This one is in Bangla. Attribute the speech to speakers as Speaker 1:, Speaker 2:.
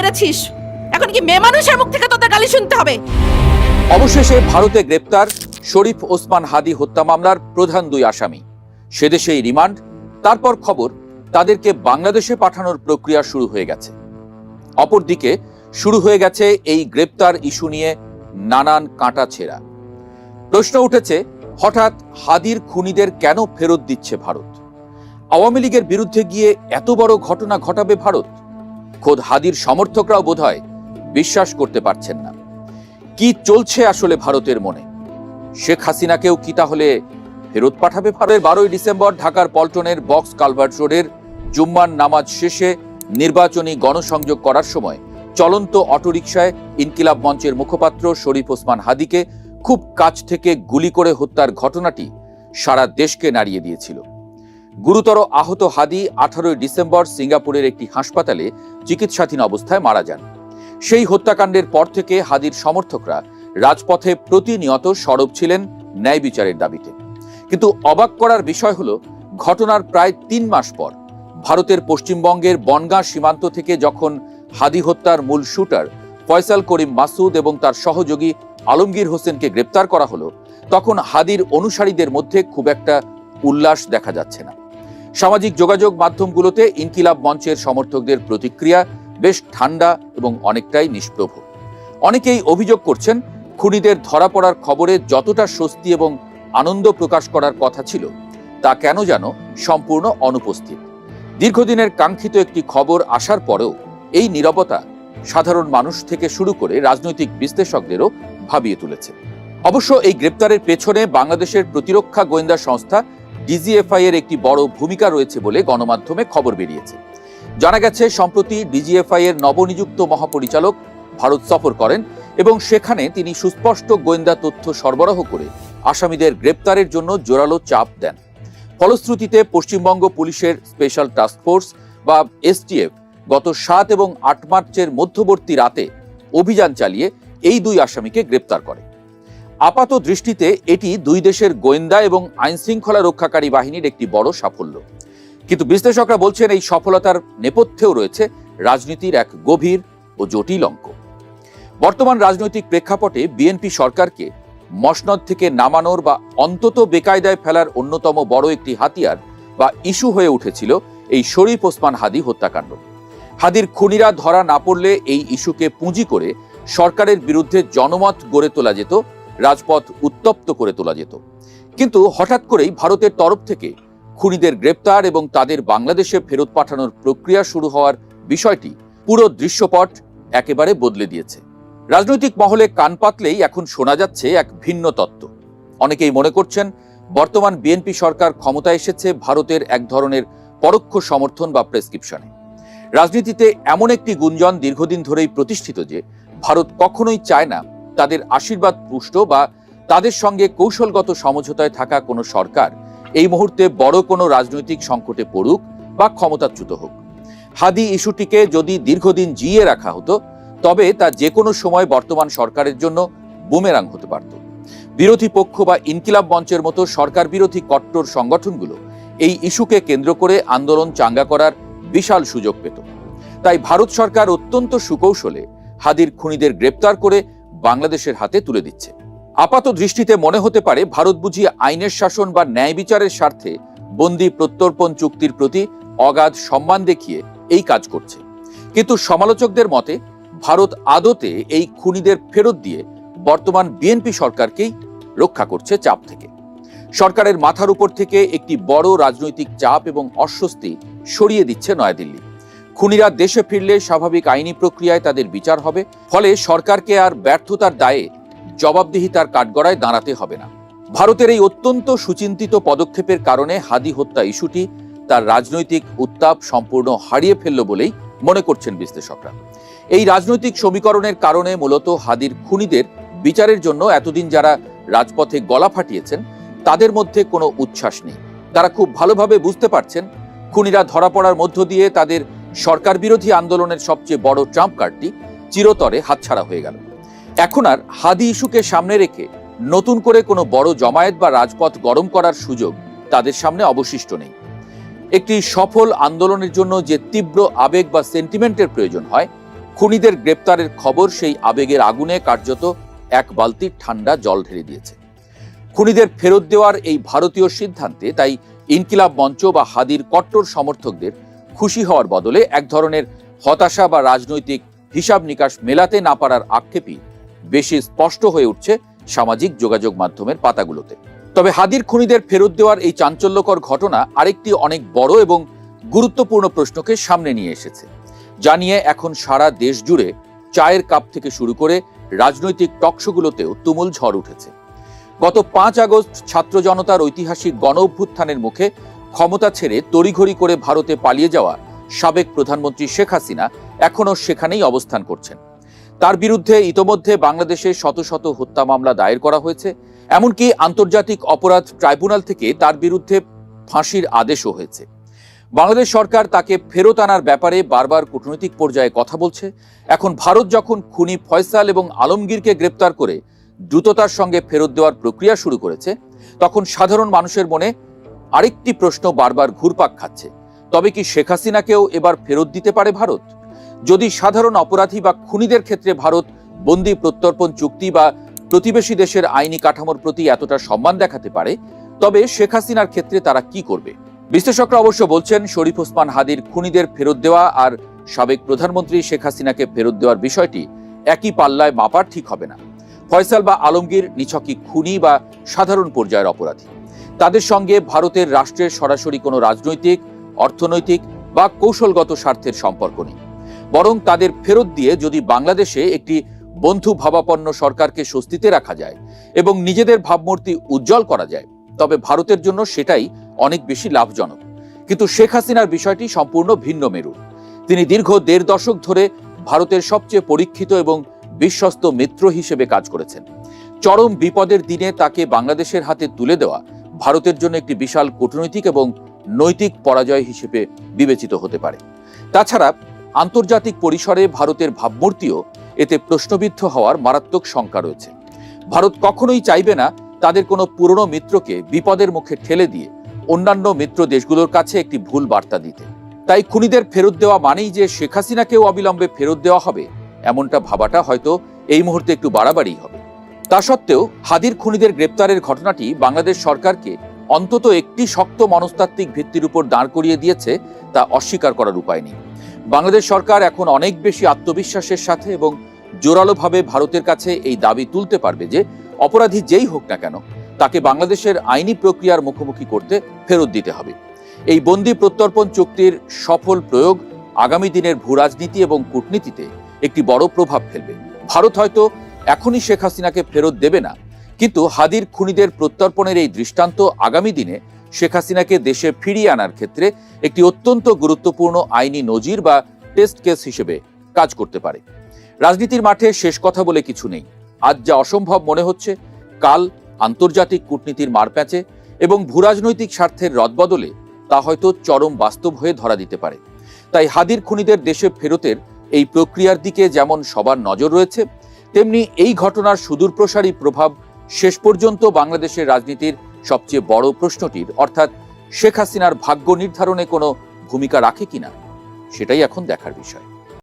Speaker 1: গেছিস, এখন কি মেয়ে মানুষের মুখ থেকে তোদের গালি শুনতে হবে?
Speaker 2: অবশেষে ভারতে গ্রেপ্তার শরীফ ওসমান হাদি হত্যা মামলার প্রধান দুই আসামি। সেদেশেই রিমান্ড, তারপর খবর তাদেরকে বাংলাদেশে পাঠানোর প্রক্রিয়া শুরু হয়ে গেছে। অপরদিকে শুরু হয়ে গেছে এই গ্রেপ্তার ইস্যু নিয়ে নানান কাঁটাছেঁড়া। প্রশ্ন উঠেছে, হঠাৎ হাদির খুনিদের কেন ফেরত দিচ্ছে ভারত? আওয়ামী লীগের বিরুদ্ধে গিয়ে এত বড় ঘটনা ঘটাবে ভারত? খোদ হাদির সমর্থকরাও বোধহয় বিশ্বাস করতে পারছেন না। কি চলছে আসলে ভারতের মনে? শেখ হাসিনাকেও কি তাহলে ফেরত পাঠাবে ভারত? 12 ডিসেম্বর ঢাকার পল্টনের বক্স কালভার্ট রোডের জুম্মার নামাজ শেষে নির্বাচনী গণসংযোগ করার সময় চলন্ত অটোরিকশায় ইনকিলাব মঞ্চের মুখপাত্র শরীফ ওসমান হাদিকে খুব কাছ থেকে গুলি করে হত্যার ঘটনাটি সারা দেশকে নাড়িয়ে দিয়েছিল। গুরুতর আহত হাদি 18 ডিসেম্বর সিঙ্গাপুরের একটি হাসপাতালে চিকিৎসাধীন অবস্থায় মারা যান। সেই হত্যাকাণ্ডের পর থেকে হাদির সমর্থকরা রাজপথে প্রতিনিয়ত সরব ছিলেন ন্যায় বিচারের দাবিতে। কিন্তু অবাক করার বিষয় হলো, ঘটনার প্রায় 3 মাস পর ভারতের পশ্চিমবঙ্গের বনগাঁ সীমান্ত থেকে যখন হাদি হত্যার মূল শুটার ফয়সাল করিম মাসুদ এবং তার সহযোগী আলমগীর হোসেনকে গ্রেপ্তার করা হলো, তখন হাদির অনুসারীদের মধ্যে খুব একটা উল্লাস দেখা যাচ্ছে না। সামাজিক যোগাযোগ মাধ্যমগুলোতে ইনকিলাব মঞ্চের সমর্থকদের প্রতিক্রিয়া বেশ ঠান্ডা এবং অনেকটাই নিষ্প্রভ। অনেকেই অভিযোগ করছেন, খুনিদের ধরা পড়ার খবরে যতটা স্বস্তি এবং আনন্দ প্রকাশ করার কথা ছিল তা কেন যেন সম্পূর্ণ অনুপস্থিত। দীর্ঘদিনের কাঙ্ক্ষিত একটি খবর আসার পরেও এই নীরবতা সাধারণ মানুষ থেকে শুরু করে রাজনৈতিক বিশ্লেষকদেরও ভাবিয়ে তুলেছে। অবশ্য এই গ্রেপ্তারের পেছনে বাংলাদেশের প্রতিরক্ষা গোয়েন্দা সংস্থা ডিজিএফআই এর একটি বড় ভূমিকা রয়েছে বলে গণমাধ্যমে খবর বেরিয়েছে। জানা গেছে, সম্প্রতি ডিজিএফআই এর নবনিযুক্ত মহাপরিচালক ভারত সফর করেন এবং সেখানে তিনি সুস্পষ্ট গোয়েন্দা তথ্য সরবরাহ করে আসামিদের গ্রেপ্তারের জন্য জোরালো চাপ দেন। ফলশ্রুতিতে পশ্চিমবঙ্গ পুলিশের স্পেশাল টাস্ক ফোর্স বা এসটিএফ গত 7 এবং 8 মার্চের মধ্যবর্তী রাতে অভিযান চালিয়ে এই দুই আসামিকে গ্রেপ্তার করে। আপাত দৃষ্টিতে এটি দুই দেশের গোয়েন্দা এবং আইনশৃঙ্খলা রক্ষাকারী বাহিনীর একটি বড় সাফল্য। কিন্তু বিশ্লেষকরা বলছেন, এই সফলতার নেপথ্যেও রয়েছে রাজনীতির এক গভীর ও জটিল অঙ্ক। বর্তমান রাজনৈতিক প্রেক্ষাপটে বিএনপি সরকারকে মসনদ থেকে নামানোর বা অন্তত বেকায়দায় ফেলার অন্যতম বড় একটি হাতিয়ার বা ইস্যু হয়ে উঠেছিল এই শরীফ ওসমান হাদি হত্যাকাণ্ড। হাদির খুনিরা ধরা না পড়লে এই ইস্যুকে পুঁজি করে সরকারের বিরুদ্ধে জনমত গড়ে তোলা যেত, রাজপথ উত্তপ্ত করে তোলা যেত। কিন্তু হঠাৎ করেই ভারতের তরফ থেকে খুনিদের গ্রেপ্তার এবং তাদের বাংলাদেশে ফেরত পাঠানোর প্রক্রিয়া শুরু হওয়ার বিষয়টি পুরো দৃশ্যপট একেবারে বদলে দিয়েছে। রাজনৈতিক মহলে কান পাতলেই এখন শোনা যাচ্ছে এক ভিন্ন তত্ত্ব। অনেকেই মনে করছেন, বর্তমান বিএনপি সরকার ক্ষমতায় এসেছে ভারতের এক ধরনের পরোক্ষ সমর্থন বা প্রেসক্রিপশনে। রাজনীতিতে এমন একটি গুঞ্জন দীর্ঘদিন ধরেই প্রতিষ্ঠিত যে ভারত কখনোই চায় না তাদের আশীর্বাদ পুষ্ট বা তাদের সঙ্গে কৌশলগত সমঝোতায় থাকা কোনো সরকার এই মুহূর্তে বড় কোনো রাজনৈতিক সংকটে পড়ুক বা ক্ষমতাচ্যুত হোক। হাদি ইস্যুটিকে যদি দীর্ঘদিন জিইয়ে রাখা হতো, তবে তা যে কোনো সময় বর্তমান সরকারের জন্য বুমেরাং হতে পারত। বিরোধী পক্ষ বা ইনকিলাব মঞ্চের মতো সরকার বিরোধী কট্টর সংগঠনগুলো এই ইস্যুকে কেন্দ্র করে আন্দোলন চাঙ্গা করার বিশাল সুযোগ পেত। তাই ভারত সরকার অত্যন্ত সুকৌশলে হাদির খুনিদের গ্রেপ্তার করে বাংলাদেশের হাতে তুলে দিচ্ছে। আপাত দৃষ্টিতে মনে হতে পারে ভারত বুঝি আইনের শাসন বা ন্যায় বিচারের স্বার্থে বন্দি প্রত্যর্পণ চুক্তির প্রতি অগাধ সম্মান দেখিয়ে এই কাজ করছে। কিন্তু সমালোচকদের মতে ভারত আদতে এই খুনিদের ফেরত দিয়ে বর্তমান বিএনপি সরকারকেই রক্ষা করছে চাপ থেকে। সরকারের মাথার উপর থেকে একটি বড় রাজনৈতিক চাপ এবং অস্বস্তি সরিয়ে দিচ্ছে নয়াদিল্লি। খুনিরা দেশে ফিরলে স্বাভাবিক আইনি প্রক্রিয়ায় তাদের বিচার হবে, ফলে সরকারকে আর ব্যর্থতার দায়ে জবাবদিহিতার কাঠগড়ায় দাঁড়াতে হবে না। ভারতের এই অত্যন্ত সুচিন্তিত পদক্ষেপের কারণে হাদি হত্যা ইস্যুটি তার রাজনৈতিক উত্তাপ সম্পূর্ণ হারিয়ে ফেলল বলেই মনে করছেন বিশ্লেষকরা। এই রাজনৈতিক সমীকরণের কারণে মূলত হাদির খুনিদের বিচারের জন্য এতদিন যারা রাজপথে গলা ফাটিয়েছেন তাদের মধ্যে কোনো উচ্ছ্বাস নেই। তারা খুব ভালোভাবে বুঝতে পারছেন, খুনিরা ধরা পড়ার মধ্য দিয়ে তাদের সরকার বিরোধী আন্দোলনের সবচেয়ে বড় ট্রাম্প কার্ডটি চিরতরে হাতছাড়া হয়ে গেল। এখন আর হাদি ইস্যুকে সামনে রেখে নতুন করে কোনো বড় জমায়েত বা রাজপথ গরম করার সুযোগ তাদের সামনে অবশিষ্ট নেই। একটি সফল আন্দোলনের জন্য যে তীব্র আবেগ বা সেন্টিমেন্টের প্রয়োজন হয়, খুনিদের গ্রেপ্তারের খবর সেই আবেগের আগুনে কার্যত এক বালতির ঠান্ডা জল ঢেলে দিয়েছে। খুনিদের ফেরত দেওয়ার এই ভারতীয় সিদ্ধান্তে তাই ইনকিলাব মঞ্চ বা হাদির কট্টর সমর্থকদের খুশি হওয়ার বদলে এক ধরনের হতাশা বা রাজনৈতিক হিসাব নিকাশ মেলাতে না পারার আক্ষেপই বেশি স্পষ্ট হয়ে উঠছে সামাজিক যোগাযোগ মাধ্যমের পাতাগুলোতে। তবে হাদির খুনিদের ফেরত দেওয়ার এই চাঞ্চল্যকর ঘটনা আরেকটি অনেক বড় এবং গুরুত্বপূর্ণ প্রশ্নকে সামনে নিয়ে এসেছে, যা নিয়ে এখন সারা দেশ জুড়ে চায়ের কাপ থেকে শুরু করে রাজনৈতিক টকশোগুলোতেও তুমুল ঝড় উঠেছে। গত 5 আগস্ট ছাত্র জনতার ঐতিহাসিক গণ অভ্যুত্থানের মুখে ক্ষমতা ছেড়ে তড়িঘড়ি করে ভারতে পালিয়ে যাওয়া সাবেক প্রধানমন্ত্রী শেখ হাসিনা এখনও সেখানেই অবস্থান করছেন। তার বিরুদ্ধে ইতোমধ্যে বাংলাদেশে শত শত হত্যা মামলা দায়ের করা হয়েছে, এমনকি আন্তর্জাতিক অপরাধ ট্রাইব্যুনাল থেকে তার বিরুদ্ধে ফাঁসির আদেশও হয়েছে। বাংলাদেশ সরকার তাকে ফেরত আনার ব্যাপারে বারবার কূটনৈতিক পর্যায়ে কথা বলছে। এখন ভারত যখন খুনি ফয়সাল এবং আলমগীরকে গ্রেপ্তার করে দ্রুততার সঙ্গে ফেরত দেওয়ার প্রক্রিয়া শুরু করেছে, তখন সাধারণ মানুষের মনে আরেকটি প্রশ্ন বারবার ঘুরপাক খাচ্ছে, তবে কি শেখ হাসিনাকেও এবার ফেরত দিতে পারে ভারত? যদি সাধারণ অপরাধী বা খুনিদের ক্ষেত্রে ভারত বন্দি প্রত্যর্পণ চুক্তি বা প্রতিবেশী দেশের আইনি কাঠামোর প্রতি এতটা সম্মান দেখাতে পারে, তবে শেখ হাসিনার ক্ষেত্রে তারা কি করবে? বিশ্লেষকরা অবশ্য বলছেন, শরীফ ওসমান হাদির খুনিদের ফেরত দেওয়া আর সাবেক প্রধানমন্ত্রী শেখ হাসিনাকে ফেরত দেওয়ার বিষয়টি একই পাল্লায় মাপার ঠিক হবে না। ফয়সাল বা আলমগীর নিছকই খুনি বা সাধারণ পর্যায়ের অপরাধী। তাদের সঙ্গে ভারতের রাষ্ট্রের সরাসরি কোনো রাজনৈতিক, অর্থনৈতিক বা কৌশলগত স্বার্থের সম্পর্ক নেই। বরং তাদের ফেরত দিয়ে যদি বাংলাদেশে একটি বন্ধু ভাবাপন্ন সরকারকে স্বস্তিতে রাখা যায় এবং নিজেদের ভাবমূর্তি উজ্জ্বল করা যায়, তবে ভারতের জন্য সেটাই অনেক বেশি লাভজনক। কিন্তু শেখ হাসিনার বিষয়টি সম্পূর্ণ ভিন্ন মেরুর। তিনি দীর্ঘ 1.5 দশক ধরে ভারতের সবচেয়ে পরীক্ষিত এবং বিশ্বস্ত মিত্র হিসেবে কাজ করেছেন। চরম বিপদের দিনে তাকে বাংলাদেশের হাতে তুলে দেওয়া ভারতের জন্য একটি বিশাল কূটনৈতিক এবং নৈতিক পরাজয় হিসেবে বিবেচিত হতে পারে। তাছাড়া আন্তর্জাতিক পরিসরে ভারতের ভাবমূর্তিও এতে প্রশ্নবিদ্ধ হওয়ার মারাত্মক শঙ্কা রয়েছে। ভারত কখনোই চাইবে না তাদের কোনো পুরনো মিত্রকে বিপদের মুখে ঠেলে দিয়ে অন্যান্য মিত্র দেশগুলোর কাছে একটি ভুল বার্তা দিতে। তাই খুনিদের ফেরত দেওয়া মানেই যে শেখ হাসিনাকেও অবিলম্বে ফেরত দেওয়া হবে, এমনটা ভাবাটা হয়তো এই মুহূর্তে একটু বাড়াবাড়ি হবে। তা সত্ত্বেও হাদির খুনিদের গ্রেপ্তারের ঘটনাটি বাংলাদেশ সরকারকে অন্তত একটি শক্ত মনস্তাত্ত্বিক ভিত্তির উপর দাঁড় করিয়ে দিয়েছে, তা অস্বীকার করার উপায় নেই। বাংলাদেশ সরকার এখন অনেক বেশি আত্মবিশ্বাসের সাথে এবং জোরালোভাবে ভারতের কাছে এই দাবি তুলতে পারবে যে অপরাধী যেই হোক না কেন, তাকে বাংলাদেশের আইনি প্রক্রিয়ার মুখোমুখি করতে ফেরত দিতে হবে। এই বন্দি প্রত্যর্পণ চুক্তির সফল প্রয়োগ আগামী দিনের ভূরাজনীতি এবং কূটনীতিতে একটি বড় প্রভাব ফেলবে। ভারত হয়তো এখনই শেখ হাসিনাকে ফেরত দেবে না, কিন্তু হাদির খুনিদের প্রত্যর্পণের এই দৃষ্টান্ত আগামী দিনে শেখ হাসিনাকে দেশে ফিরিয়ে আনার ক্ষেত্রে একটি অত্যন্ত গুরুত্বপূর্ণ আইনি নজির বা টেস্ট কেস হিসেবে কাজ করতে পারে। রাজনীতির মাঠে শেষ কথা বলে কিছু নেই। আজ যা অসম্ভব মনে হচ্ছে, কাল আন্তর্জাতিক কূটনীতির মারপ্যাঁচে এবং ভূরাজনৈতিক স্বার্থের রদবদলে তা হয়তো চরম বাস্তব হয়ে ধরা দিতে পারে। তাই হাদির খুনিদের দেশে ফেরতের এই প্রক্রিয়ার দিকে যেমন সবার নজর রয়েছে, তেমনি এই ঘটনার সুদূরপ্রসারী প্রভাব শেষ পর্যন্ত বাংলাদেশের রাজনীতির সবচেয়ে বড় প্রশ্নটির অর্থাৎ শেখ হাসিনার ভাগ্য নির্ধারণে কোনো ভূমিকা রাখে কিনা, সেটাই এখন দেখার বিষয়।